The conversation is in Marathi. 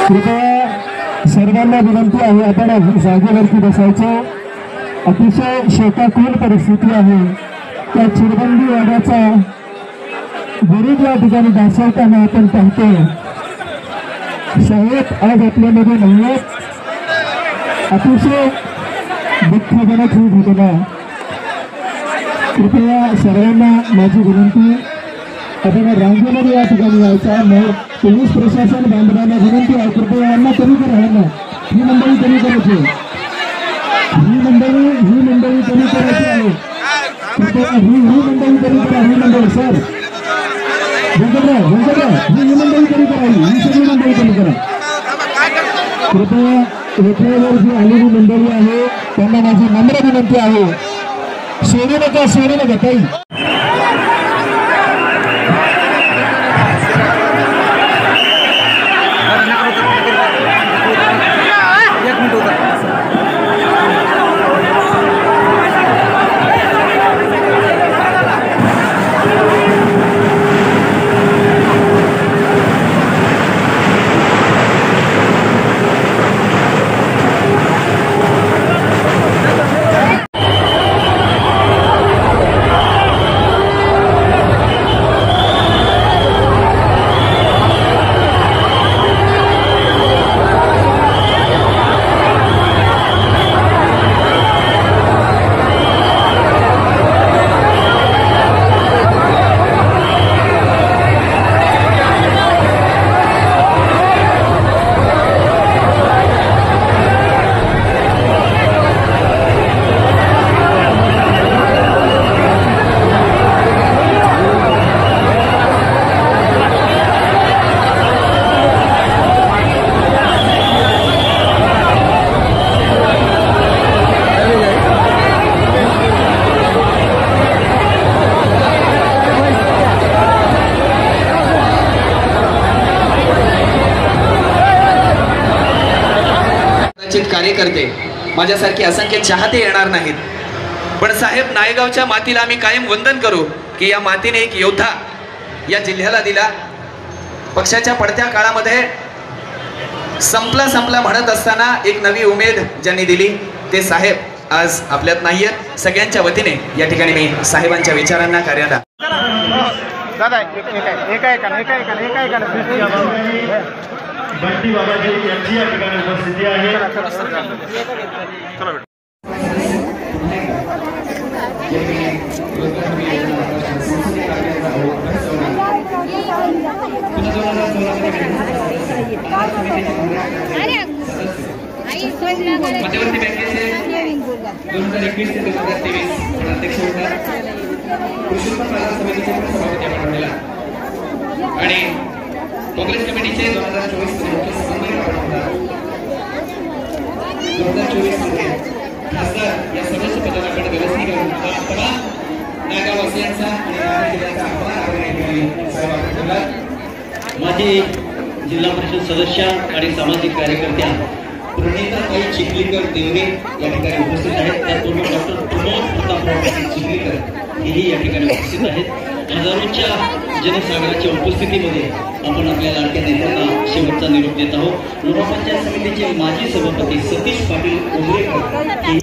कृपया सर्वांना विनंती आहे, आपण जागेवरती बसायचं। अतिशय शोकाकुल परिस्थिती आहे। त्या चिरबंदी वाड्याचा गरीब या ठिकाणी दाखवताना आपण पाहतो। साहेब आज आपल्यामध्ये नाही आहेत। अतिशय दुःखजनक ही घटना। कृपया सर्वांना माझी विनंती, आपण रांगेमध्ये या ठिकाणी यायचा। पोलीस प्रशासन बांधवांना विनंती आहे, कृपया यांना कमी करा। ही मंडळी कमी करायची, ही मंडळी कमी करायची आहे। कृपया ही मंडळी कमी करा। ही मंडळी सर वेंकटराव ही मंडळी कमी करा। ही सगळी मंडळी कमी करा। कृपया वेठेवर जी आलेली मंडळी आहे त्यांना माझी नम्र विनंती आहे, सोडू नका ताई। कार्यकर्ते माझ्यासारखे असंख्य चाहते येणार नाहीत, पण साहेब नायगावच्या मातीला आम्ही कायम वंदन करू की या मातीने एक योद्धा या जिल्ह्याला दिला। पक्षाच्या पडत्या काळामध्ये संपला म्हणत असताना एक नवी उमेद ज्यांनी दिली ते साहेब आज आपल्यात नाहीयेत। सगळ्यांच्या वतीने या ठिकाणी मी साहेबांच्या विचारांना कार्याला बंटी बाबाजी यांची या ठिकाणी उपस्थिती आहे। मध्यवर्ती बँकेचे 2021 ते 2023 अध्यक्ष होता, कृषी उत्पन्न बाजार समितीचे सभापती आपण ठरलेला आणि काँग्रेस कमिटीचे 2024 चे मुख्य समन्वयक आपण होता। 2024 मध्ये खासदार या सदस्य पदाकडे व्यवस्थित घेऊन तमाम नागावासियांचा आणि जिल्ह्याचा आभार सहभागी माजी जिल्हा परिषद सदस्य आणि सामाजिक कार्यकर्त्या प्रणिताताई चिखलीकर देवरे या ठिकाणी उपस्थित आहेत। त्याचबरोबर डॉक्टर प्रमोद प्रतापराव चिखलीकर हेही या ठिकाणी उपस्थित आहेत। हजारोच्या जनसागराच्या उपस्थितीमध्ये आपण आपल्या लाडक्या नेत्यांना शेवटचा निरोप देत आहोत। लोहा पंचायत समितीचे माजी सभापती सतीश पाटील उमरेकर